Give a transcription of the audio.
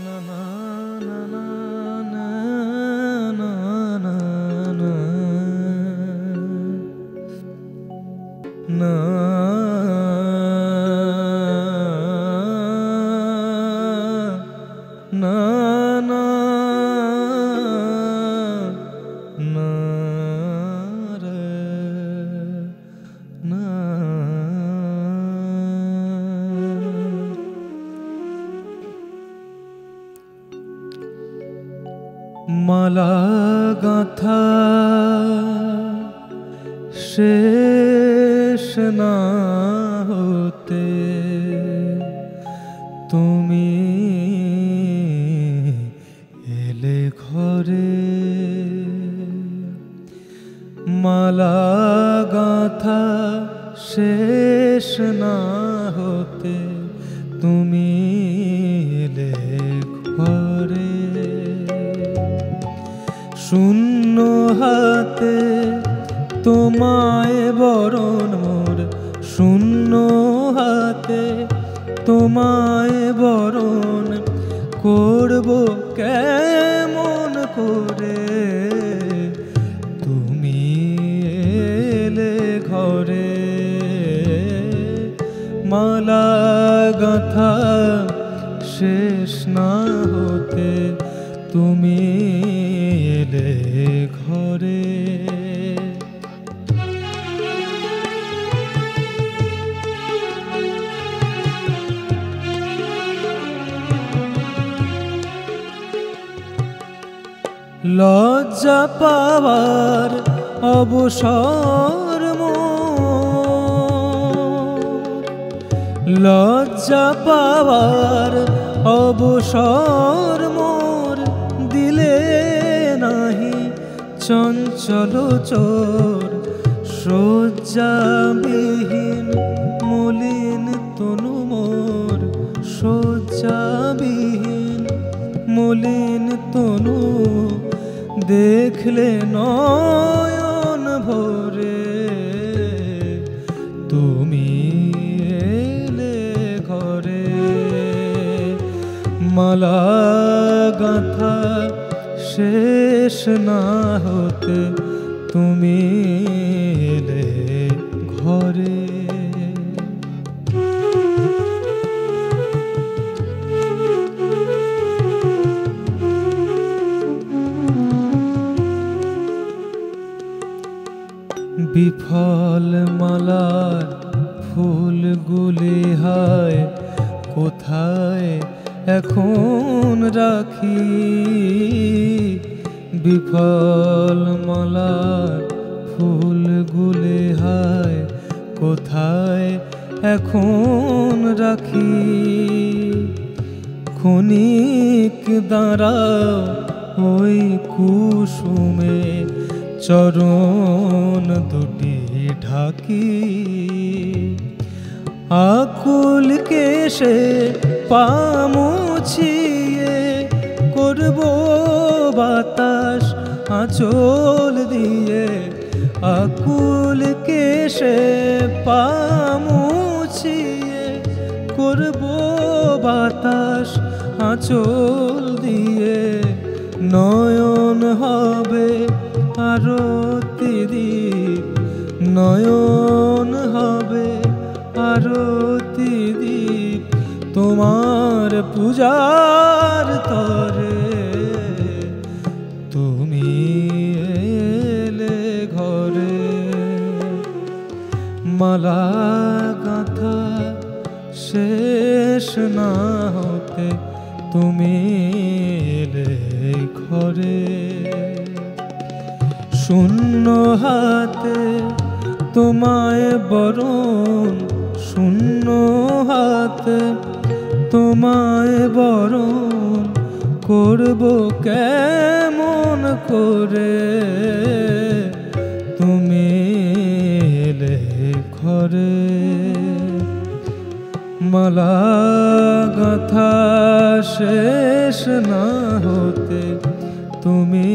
না না না না না না না না না না না না রে না মালা গাঁথা শেষ না হতে তুমি এলে ঘরে মালা গাঁথা শেষ না হতে তুমি এলে ঘরে শূন্য হাতে তোমায় বরণ মোর শূন্য হাতে তোমায় বরণ করব কেমন করে তুমি এলে ঘরে মালা গাঁথা শেষ না হতে তুমি এলে ঘরে লজ্জা পাওয়ার অবসর লজ্জা পাওয়ার অবসর মোর দিলে নাহি চঞ্চল চোর শয্যাবিহীন মলিন তনু মোর শয্যাবিহীন মলিন তনু দেখলে নয়ন ভরে তুমি এলে ঘরে মালা গাঁথা শেষ না হতে তুমি এলে ঘরে বিফল মালার ফুলগুলি হায় কোথায় এখন রাখি বিফল মালার ফুলগুলি হায় কোথায় এখন রাখি ক্ষণিক দাঁড়াও ওই কুসুমে চরণ দুটি ঢাকি আকুল কেশে পামুছিয়ে করব বাতাস আঁচল দিয়ে আকুল কেশে পামুছিয়ে করব বাতাস আঁচল দিয়ে নয়ন হবে আরতি দীপ নয়ন হবে আরতি দীপ তোমার পূজার তরে তুমি এলে ঘরে মালা গাঁথা শেষ না হতে তুমি এলে ঘরে শূন্য হাতে তোমায় বরণ শূন্য হাতে তোমায় বরণ করব কেমন করে তুমি এলে ঘরে মালা গাঁথা শেষ না হতে তুমি